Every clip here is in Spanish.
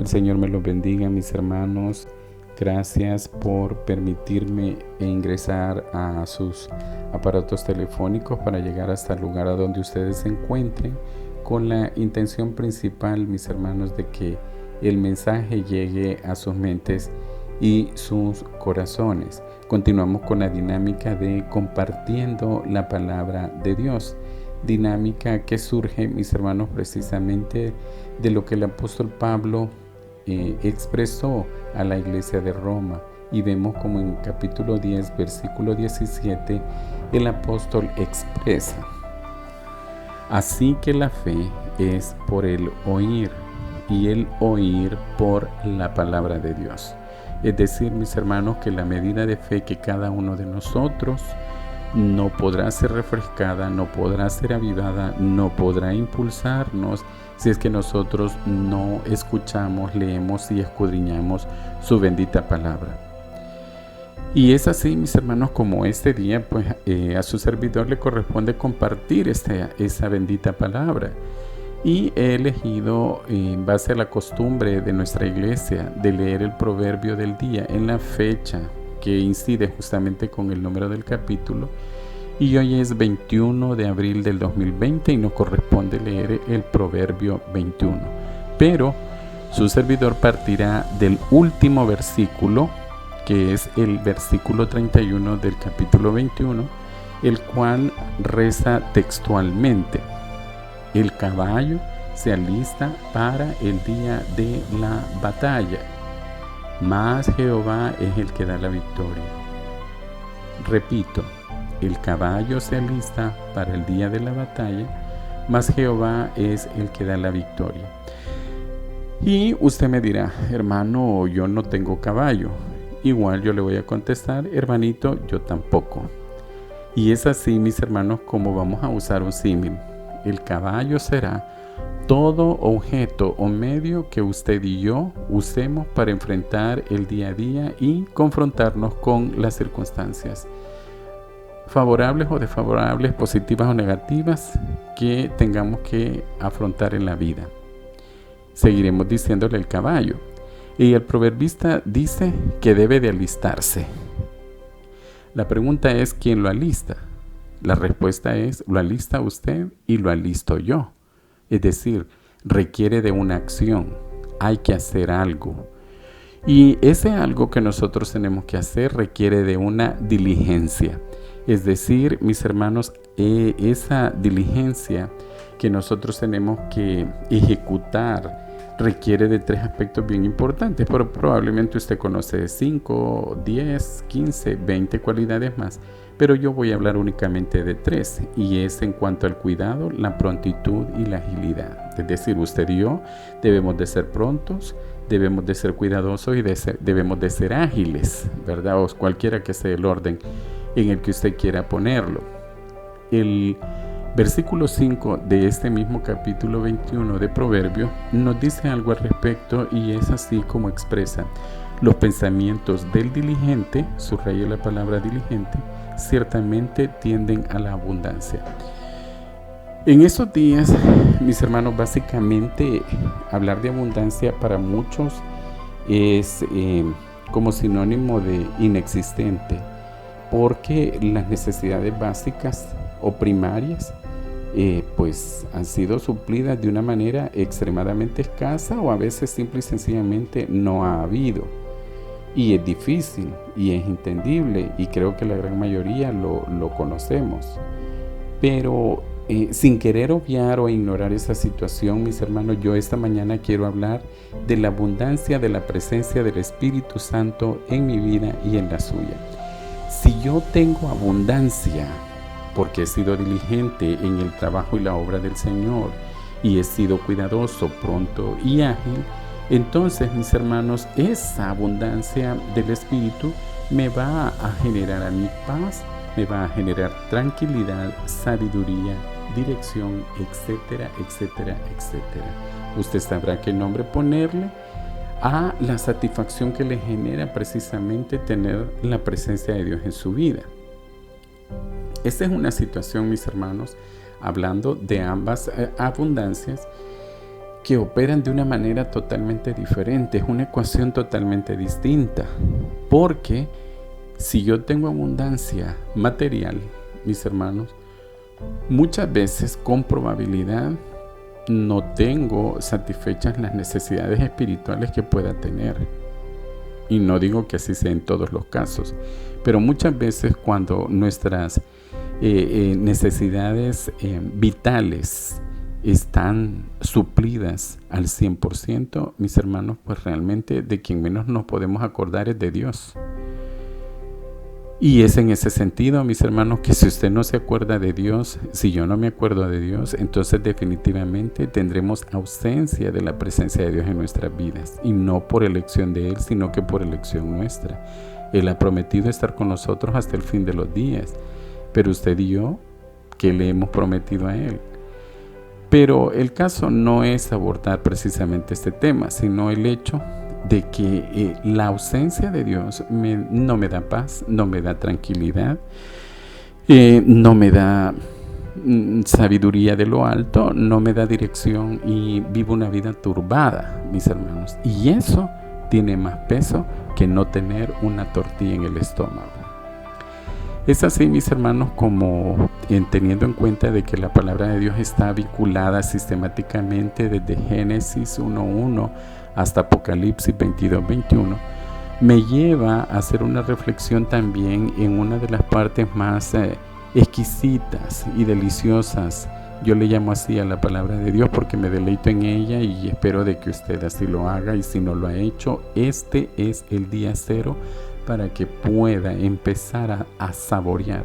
Señor me los bendiga, mis hermanos. Gracias por permitirme ingresar a sus aparatos telefónicos para llegar hasta el lugar a donde ustedes se encuentren, con la intención principal, mis hermanos, de que el mensaje llegue a sus mentes y sus corazones. Continuamos con la dinámica de compartiendo la palabra de Dios. Dinámica que surge, mis hermanos, precisamente de lo que el apóstol Pablo expresó a la iglesia de Roma, y vemos como en capítulo 10, versículo 17, el apóstol expresa: así que la fe es por el oír, y el oír por la palabra de Dios. Es decir, mis hermanos, que la medida de fe que cada uno de nosotros no podrá ser refrescada, no podrá ser avivada, no podrá impulsarnos si es que nosotros no escuchamos, leemos y escudriñamos su bendita palabra. Y es así, mis hermanos, como este día, pues a su servidor le corresponde compartir esa bendita palabra. Y he elegido, en base a la costumbre de nuestra iglesia, de leer el proverbio del día en la fecha que incide justamente con el número del capítulo, y hoy es 21 de abril del 2020 y nos corresponde leer el proverbio 21, pero su servidor partirá del último versículo, que es el versículo 31 del capítulo 21, el cual reza textualmente: el caballo se alista para el día de la batalla, mas Jehová es el que da la victoria. Repito, el caballo se alista para el día de la batalla, mas Jehová es el que da la victoria. Y usted me dirá: hermano, yo no tengo caballo. Igual yo le voy a contestar: hermanito, yo tampoco. Y es así, mis hermanos, como vamos a usar un símil. El caballo será todo objeto o medio que usted y yo usemos para enfrentar el día a día y confrontarnos con las circunstancias, favorables o desfavorables, positivas o negativas, que tengamos que afrontar en la vida. Seguiremos diciéndole el caballo. Y el proverbista dice que debe de alistarse. La pregunta es: ¿quién lo alista? La respuesta es: lo alista usted y lo alisto yo. Es decir, requiere de una acción. Hay que hacer algo. Y ese algo que nosotros tenemos que hacer requiere de una diligencia. Es decir, mis hermanos, esa diligencia que nosotros tenemos que ejecutar requiere de 3 aspectos bien importantes, pero probablemente usted conoce 5, 10, 15, 20 cualidades más, pero yo voy a hablar únicamente de 3, y es en cuanto al cuidado, la prontitud y la agilidad. Es decir, usted y yo debemos de ser prontos, debemos de ser cuidadosos y debemos de ser ágiles, ¿verdad? O cualquiera que sea el orden en el que usted quiera ponerlo. El versículo 5 de este mismo capítulo 21 de Proverbios nos dice algo al respecto, y es así como expresa: los pensamientos del diligente, subraya la palabra diligente, ciertamente tienden a la abundancia. En estos días, mis hermanos, básicamente hablar de abundancia para muchos es como sinónimo de inexistente, porque las necesidades básicas o primarias pues han sido suplidas de una manera extremadamente escasa, o a veces simple y sencillamente no ha habido. Y es difícil y es entendible, y creo que la gran mayoría lo conocemos. Pero sin querer obviar o ignorar esa situación, mis hermanos, yo esta mañana quiero hablar de la abundancia de la presencia del Espíritu Santo en mi vida y en la suya. Si yo tengo abundancia porque he sido diligente en el trabajo y la obra del Señor, y he sido cuidadoso, pronto y ágil, entonces, mis hermanos, esa abundancia del Espíritu me va a generar a mi paz, me va a generar tranquilidad, sabiduría, dirección, etcétera, etcétera, etcétera. Usted sabrá qué nombre ponerle a la satisfacción que le genera precisamente tener la presencia de Dios en su vida. Esta es una situación, mis hermanos, hablando de ambas abundancias, que operan de una manera totalmente diferente, es una ecuación totalmente distinta, porque si yo tengo abundancia material, mis hermanos, muchas veces con probabilidad no tengo satisfechas las necesidades espirituales que pueda tener. Y no digo que así sea en todos los casos, pero muchas veces cuando nuestras necesidades vitales están suplidas al 100%, mis hermanos, pues realmente de quien menos nos podemos acordar es de Dios. Y es en ese sentido, mis hermanos, que si usted no se acuerda de Dios, si yo no me acuerdo de Dios, entonces definitivamente tendremos ausencia de la presencia de Dios en nuestras vidas. Y no por elección de Él, sino que por elección nuestra. Él ha prometido estar con nosotros hasta el fin de los días. Pero usted y yo, ¿qué le hemos prometido a Él? Pero el caso no es abordar precisamente este tema, sino el hecho de que la ausencia de Dios no me da paz, no me da tranquilidad, no me da sabiduría de lo alto, no me da dirección y vivo una vida turbada, mis hermanos. Y eso tiene más peso que no tener una tortilla en el estómago. Es así, mis hermanos, como teniendo en cuenta de que la palabra de Dios está vinculada sistemáticamente desde Génesis 1:1 hasta Apocalipsis 22:21, me lleva a hacer una reflexión también en una de las partes más exquisitas y deliciosas. Yo le llamo así a la palabra de Dios porque me deleito en ella y espero de que usted así lo haga, y si no lo ha hecho, este es el día cero para que pueda empezar a saborear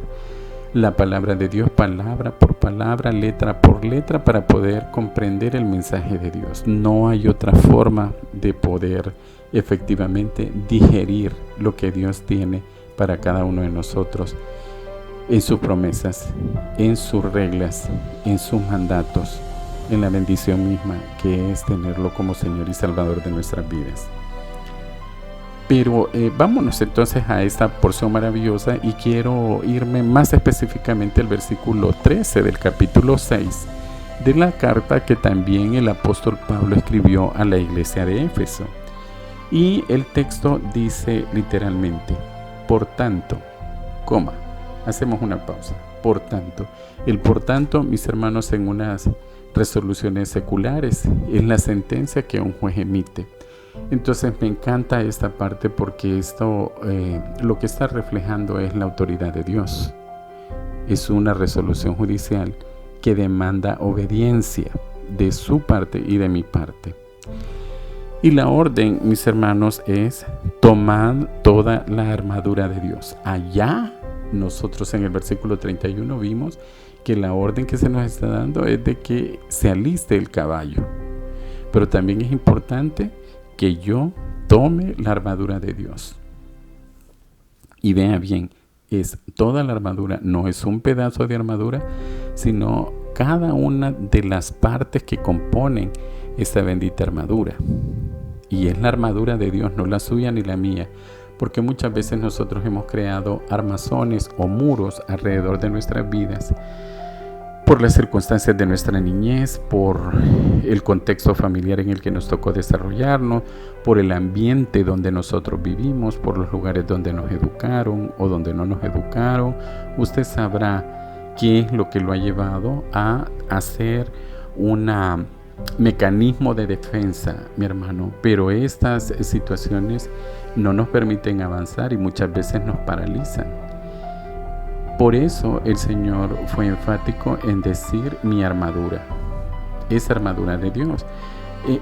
la palabra de Dios, palabra por palabra, letra por letra, para poder comprender el mensaje de Dios. No hay otra forma de poder efectivamente digerir lo que Dios tiene para cada uno de nosotros, en sus promesas, en sus reglas, en sus mandatos, en la bendición misma que es tenerlo como Señor y Salvador de nuestras vidas. Pero vámonos entonces a esta porción maravillosa, y quiero irme más específicamente al versículo 13 del capítulo 6 de la carta que también el apóstol Pablo escribió a la iglesia de Éfeso. Y el texto dice literalmente: por tanto, hacemos una pausa. Por tanto, el por tanto, mis hermanos, en unas resoluciones seculares es la sentencia que un juez emite. Entonces me encanta esta parte porque esto lo que está reflejando es la autoridad de Dios. Es una resolución judicial que demanda obediencia de su parte y de mi parte. Y la orden, mis hermanos, es tomar toda la armadura de Dios. Allá nosotros en el versículo 31 vimos que la orden que se nos está dando es de que se aliste el caballo. Pero también es importante que yo tome la armadura de Dios. Y vea bien, es toda la armadura, no es un pedazo de armadura, sino cada una de las partes que componen esta bendita armadura. Y es la armadura de Dios, no la suya ni la mía, porque muchas veces nosotros hemos creado armazones o muros alrededor de nuestras vidas, por las circunstancias de nuestra niñez, por el contexto familiar en el que nos tocó desarrollarnos, por el ambiente donde nosotros vivimos, por los lugares donde nos educaron o donde no nos educaron. Usted sabrá qué es lo que lo ha llevado a hacer un mecanismo de defensa, mi hermano. Pero estas situaciones no nos permiten avanzar y muchas veces nos paralizan. Por eso el Señor fue enfático en decir mi armadura, esa armadura de Dios.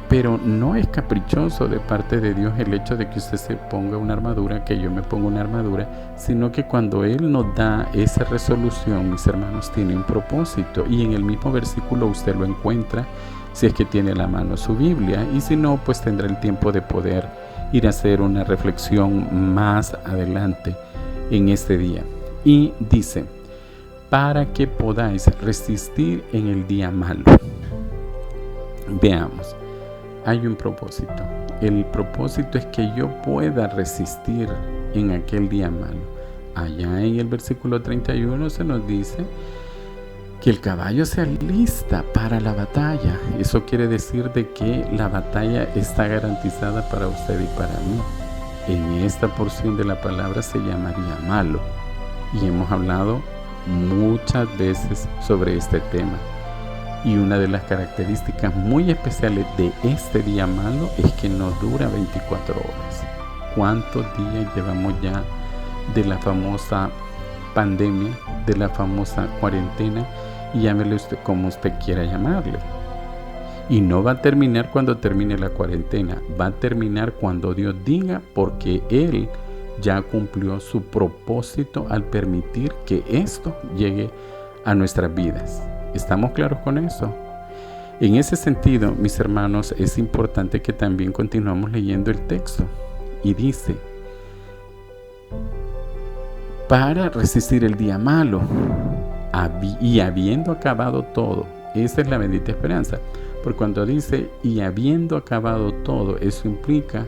Pero no es caprichoso de parte de Dios el hecho de que usted se ponga una armadura, que yo me ponga una armadura, sino que cuando Él nos da esa resolución, mis hermanos, tiene un propósito. Y en el mismo versículo usted lo encuentra, si es que tiene a la mano su Biblia, y si no, pues tendrá el tiempo de poder ir a hacer una reflexión más adelante en este día. Y dice: para que podáis resistir en el día malo. Veamos, hay un propósito. El propósito es que yo pueda resistir en aquel día malo. Allá en el versículo 31 se nos dice que el caballo se alista para la batalla. Eso quiere decir de que la batalla está garantizada para usted y para mí. En esta porción de la palabra se llamaría malo. Y hemos hablado muchas veces sobre este tema. Y una de las características muy especiales de este día malo es que no dura 24 horas. ¿Cuántos días llevamos ya de la famosa pandemia, de la famosa cuarentena? Y llámele usted como usted quiera llamarle. Y no va a terminar cuando termine la cuarentena, va a terminar cuando Dios diga, porque Él ya cumplió su propósito al permitir que esto llegue a nuestras vidas. ¿Estamos claros con eso? En ese sentido, mis hermanos, es importante que también continuemos leyendo el texto. Y dice, para resistir el día malo, y habiendo acabado todo. Esa es la bendita esperanza. Por cuando dice, y habiendo acabado todo, eso implica,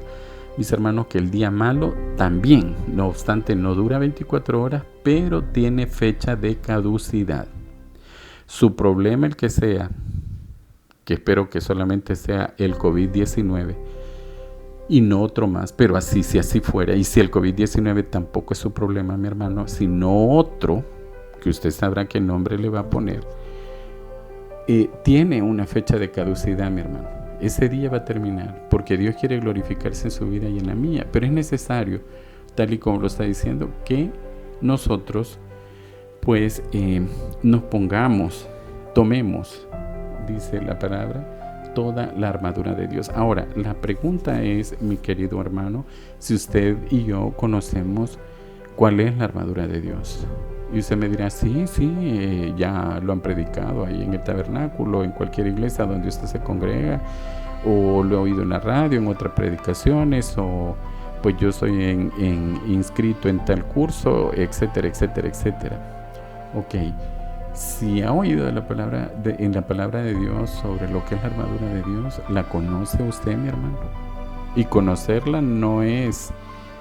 mis hermanos, que el día malo también, no obstante, no dura 24 horas, pero tiene fecha de caducidad. Su problema, el que sea, que espero que solamente sea el COVID-19 y no otro más, pero así, si así fuera, y si el COVID-19 tampoco es su problema, mi hermano, sino otro, que usted sabrá qué nombre le va a poner, tiene una fecha de caducidad, mi hermano. Ese día va a terminar, porque Dios quiere glorificarse en su vida y en la mía, pero es necesario, tal y como lo está diciendo, que nosotros pues nos pongamos, tomemos, dice la palabra, toda la armadura de Dios. Ahora, la pregunta es, mi querido hermano, si usted y yo conocemos cuál es la armadura de Dios. Y usted me dirá, sí, ya lo han predicado ahí en el tabernáculo, en cualquier iglesia donde usted se congrega, o lo he oído en la radio, en otras predicaciones, o pues yo soy inscrito en tal curso, etcétera, etcétera, etcétera. Ok, si ha oído en la palabra de Dios sobre lo que es la armadura de Dios, ¿la conoce usted, mi hermano? Y conocerla no es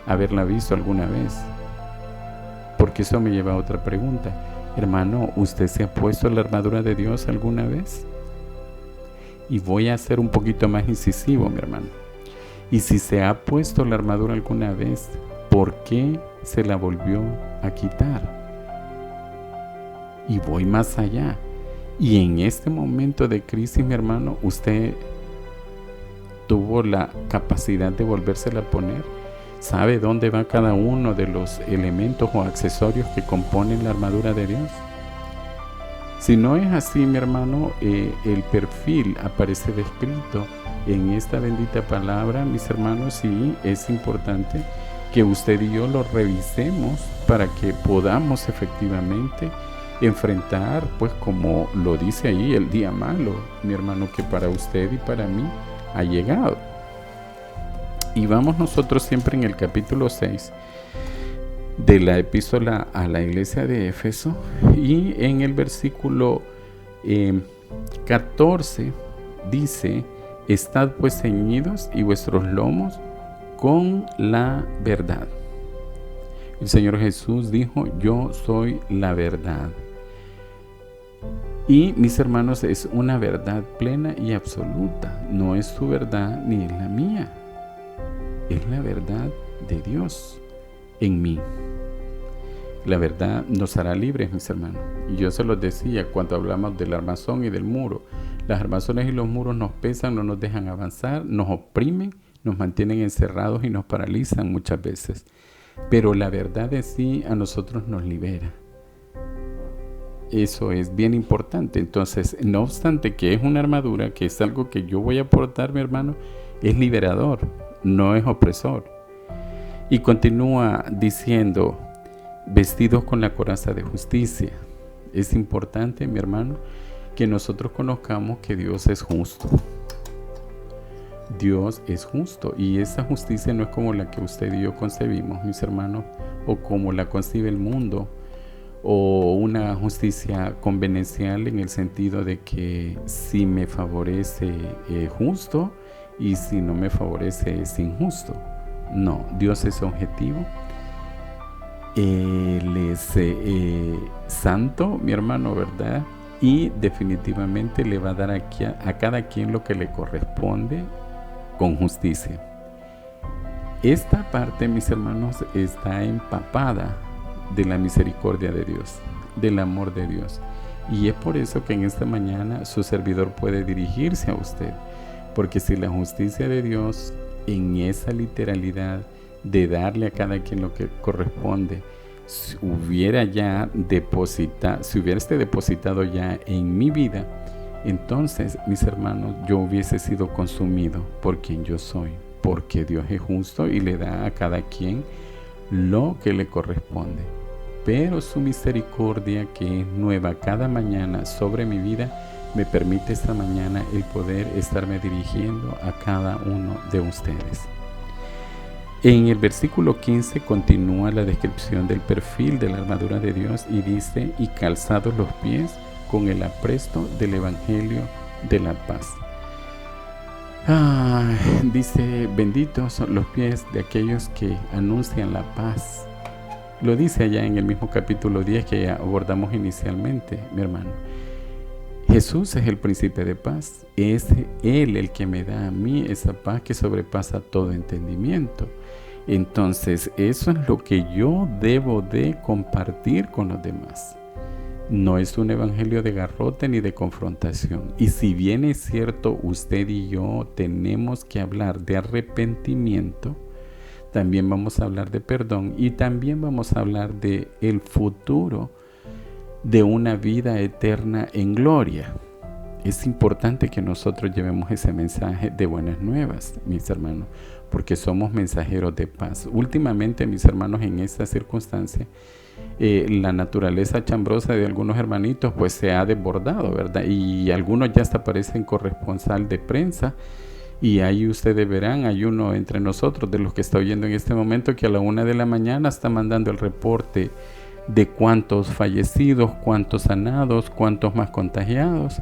haberla visto alguna vez, porque eso me lleva a otra pregunta. Hermano, ¿usted se ha puesto la armadura de Dios alguna vez? Y voy a ser un poquito más incisivo, mi hermano. Y si se ha puesto la armadura alguna vez, ¿por qué se la volvió a quitar? Y voy más allá. Y en este momento de crisis, mi hermano, ¿usted tuvo la capacidad de volvérsela a poner? ¿Sabe dónde va cada uno de los elementos o accesorios que componen la armadura de Dios? Si no es así, mi hermano, el perfil aparece descrito en esta bendita palabra, mis hermanos, y es importante que usted y yo lo revisemos para que podamos efectivamente enfrentar, pues como lo dice ahí, el día malo, mi hermano, que para usted y para mí ha llegado. Y vamos nosotros siempre en el capítulo 6 de la epístola a la iglesia de Éfeso, y en el versículo 14 dice, estad pues ceñidos y vuestros lomos con la verdad. El Señor Jesús dijo, yo soy la verdad. Y mis hermanos, es una verdad plena y absoluta. No es su verdad ni es la mía. Es la verdad de Dios en mí. La verdad nos hará libres, mis hermanos. Y yo se los decía cuando hablamos del armazón y del muro. Las armazones y los muros nos pesan, no nos dejan avanzar, nos oprimen, nos mantienen encerrados y nos paralizan muchas veces. Pero la verdad de sí a nosotros nos libera. Eso es bien importante. Entonces, no obstante que es una armadura, que es algo que yo voy a portar, mi hermano, es liberador, no es opresor. Y continúa diciendo, vestidos con la coraza de justicia. Es importante, mi hermano, que nosotros conozcamos que Dios es justo. Dios es justo, y esa justicia no es como la que usted y yo concebimos, mis hermanos, o como la concibe el mundo, o una justicia convenencial en el sentido de que si me favorece es justo y si no me favorece es injusto. No, Dios es objetivo. Él es santo, mi hermano, ¿verdad? y definitivamente le va a dar a cada quien lo que le corresponde con justicia. Esta parte, mis hermanos, está empapada de la misericordia de Dios, del amor de Dios. Y es por eso que en esta mañana su servidor puede dirigirse a usted. Porque si la justicia de Dios, en esa literalidad de darle a cada quien lo que corresponde, si hubiera depositado ya en mi vida, entonces, mis hermanos, yo hubiese sido consumido por quien yo soy. Porque Dios es justo y le da a cada quien lo que le corresponde. Pero su misericordia, que es nueva cada mañana sobre mi vida, me permite esta mañana el poder estarme dirigiendo a cada uno de ustedes. En el versículo 15 continúa la descripción del perfil de la armadura de Dios y dice: y calzados los pies con el apresto del Evangelio de la paz. Dice: benditos son los pies de aquellos que anuncian la paz. Lo dice allá en el mismo capítulo 10 que abordamos inicialmente, mi hermano. Jesús es el príncipe de paz. Es Él el que me da a mí esa paz que sobrepasa todo entendimiento. Entonces, eso es lo que yo debo de compartir con los demás. No es un evangelio de garrote ni de confrontación. Y si bien es cierto, usted y yo tenemos que hablar de arrepentimiento, también vamos a hablar de perdón y también vamos a hablar de el futuro de una vida eterna en gloria. Es importante que nosotros llevemos ese mensaje de buenas nuevas, mis hermanos, porque somos mensajeros de paz. Últimamente, mis hermanos, en esta circunstancia, la naturaleza chambrosa de algunos hermanitos pues se ha desbordado, ¿verdad? Y algunos ya hasta parecen corresponsal de prensa. Y ahí ustedes verán, hay uno entre nosotros de los que está oyendo en este momento que a la 1 de la mañana está mandando el reporte de cuántos fallecidos, cuántos sanados, cuántos más contagiados.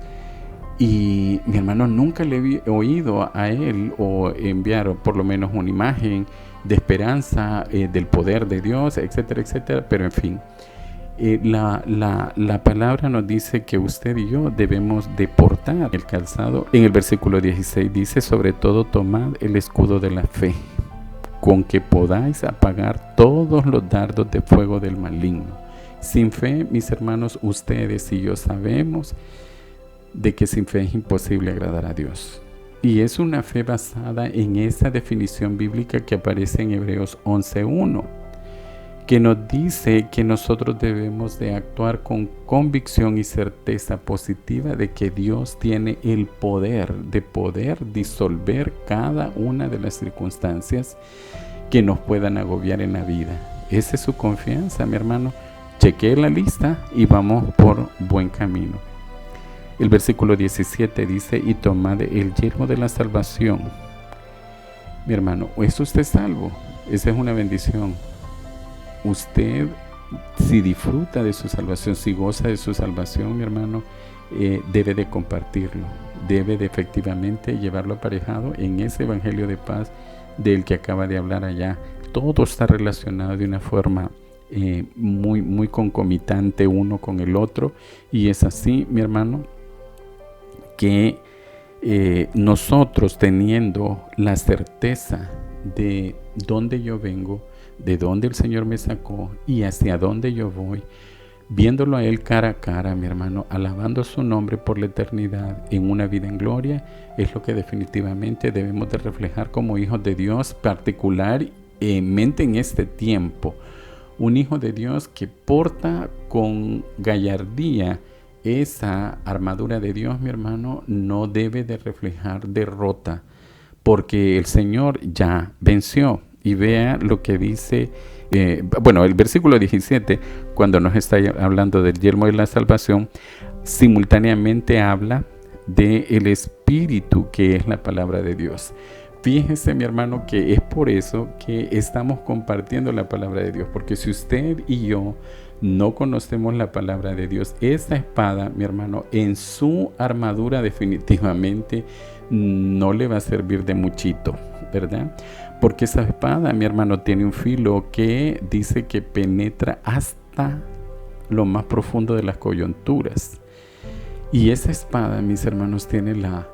Y mi hermano, nunca le he oído a él o enviar por lo menos una imagen de esperanza, del poder de Dios, etcétera, etcétera. Pero en fin, la palabra nos dice que usted y yo debemos de portar el calzado. En el versículo 16 dice: sobre todo tomad el escudo de la fe, con que podáis apagar todos los dardos de fuego del maligno. Sin fe, mis hermanos, ustedes y yo sabemos de que sin fe es imposible agradar a Dios. Y es una fe basada en esa definición bíblica que aparece en Hebreos 11:1, que nos dice que nosotros debemos de actuar con convicción y certeza positiva de que Dios tiene el poder de poder disolver cada una de las circunstancias que nos puedan agobiar en la vida. Esa es su confianza, mi hermano. Chequee la lista y vamos por buen camino. El versículo 17 dice: y tomad el yelmo de la salvación. Mi hermano, ¿es usted salvo? Esa es una bendición. Usted, si disfruta de su salvación, si goza de su salvación, mi hermano, debe de compartirlo, debe de efectivamente llevarlo aparejado en ese evangelio de paz del que acaba de hablar allá. Todo está relacionado de una forma muy concomitante uno con el otro, y es así, mi hermano, que nosotros, teniendo la certeza de dónde yo vengo, de dónde el Señor me sacó y hacia dónde yo voy, viéndolo a Él cara a cara, mi hermano, alabando su nombre por la eternidad en una vida en gloria, es lo que definitivamente debemos de reflejar como hijos de Dios, particularmente en este tiempo. Un hijo de Dios que porta con gallardía esa armadura de Dios, mi hermano, no debe de reflejar derrota, porque el Señor ya venció. Y vea lo que dice, el versículo 17, cuando nos está hablando del yelmo de la salvación, simultáneamente habla del Espíritu, que es la palabra de Dios. Fíjese, mi hermano, que es por eso que estamos compartiendo la palabra de Dios, porque si usted y yo no conocemos la palabra de Dios, esa espada, mi hermano, en su armadura definitivamente no le va a servir de muchito, ¿verdad? Porque esa espada, mi hermano, tiene un filo que dice que penetra hasta lo más profundo de las coyunturas. Y esa espada, mis hermanos, tiene la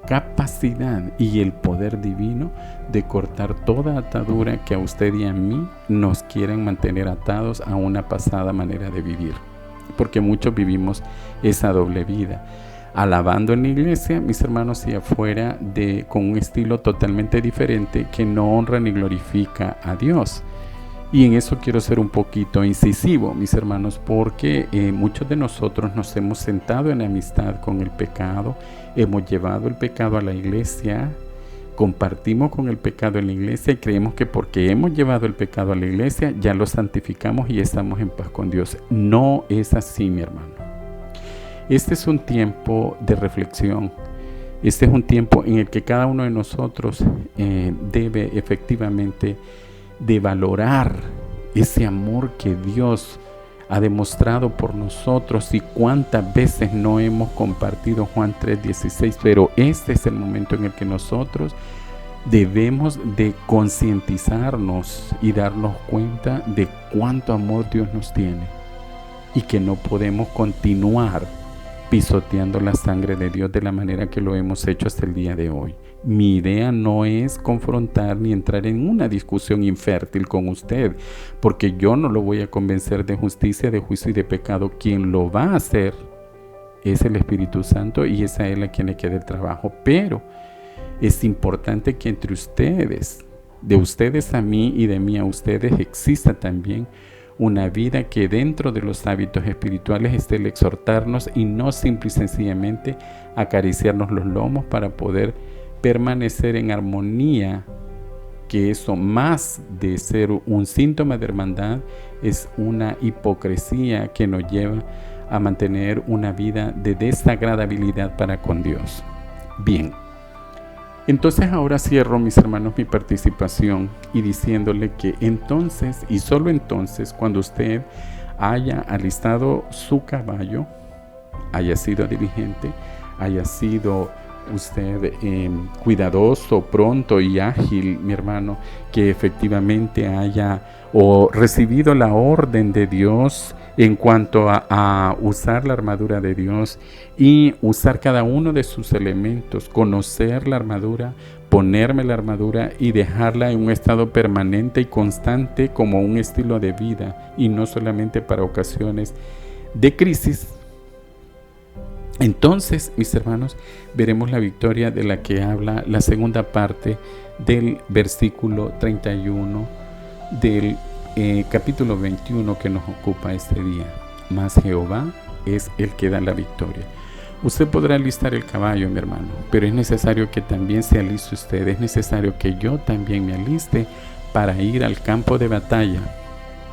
capacidad y el poder divino de cortar toda atadura que a usted y a mí nos quieren mantener atados a una pasada manera de vivir. Porque muchos vivimos esa doble vida, alabando en la iglesia, mis hermanos, y afuera con un estilo totalmente diferente que no honra ni glorifica a Dios. Y en eso quiero ser un poquito incisivo, mis hermanos, porque muchos de nosotros nos hemos sentado en amistad con el pecado, hemos llevado el pecado a la iglesia, compartimos con el pecado en la iglesia y creemos que porque hemos llevado el pecado a la iglesia ya lo santificamos y estamos en paz con Dios. No es así, mi hermano. Este es un tiempo de reflexión. Este es un tiempo en el que cada uno de nosotros debe efectivamente de valorar ese amor que Dios ha demostrado por nosotros y cuántas veces no hemos compartido Juan 3:16, pero este es el momento en el que nosotros debemos de concientizarnos y darnos cuenta de cuánto amor Dios nos tiene y que no podemos continuar pisoteando la sangre de Dios de la manera que lo hemos hecho hasta el día de hoy. Mi idea no es confrontar ni entrar en una discusión infértil con usted, porque yo no lo voy a convencer de justicia, de juicio y de pecado. Quien lo va a hacer es el Espíritu Santo y es a Él a quien le queda el trabajo. Pero es importante que entre ustedes, de ustedes a mí y de mí a ustedes, exista también una vida que dentro de los hábitos espirituales esté el exhortarnos y no simple y sencillamente acariciarnos los lomos para poder permanecer en armonía, que eso, más de ser un síntoma de hermandad, es una hipocresía que nos lleva a mantener una vida de desagradabilidad para con Dios. Bien, entonces ahora cierro, mis hermanos, mi participación y diciéndole que entonces y solo entonces, cuando usted haya alistado su caballo, haya sido diligente, haya sido usted cuidadoso, pronto y ágil, mi hermano, que efectivamente haya recibido la orden de Dios en cuanto a usar la armadura de Dios y usar cada uno de sus elementos, conocer la armadura, ponerme la armadura y dejarla en un estado permanente y constante como un estilo de vida y no solamente para ocasiones de crisis. Entonces, mis hermanos, veremos la victoria de la que habla la segunda parte del versículo 31 del capítulo 21 que nos ocupa este día. Mas Jehová es el que da la victoria. Usted podrá alistar el caballo, mi hermano, pero es necesario que también se aliste usted. Es necesario que yo también me aliste para ir al campo de batalla.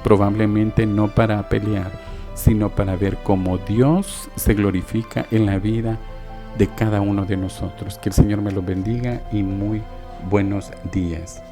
Probablemente no para pelear, sino para ver cómo Dios se glorifica en la vida de cada uno de nosotros. Que el Señor me lo bendiga y muy buenos días.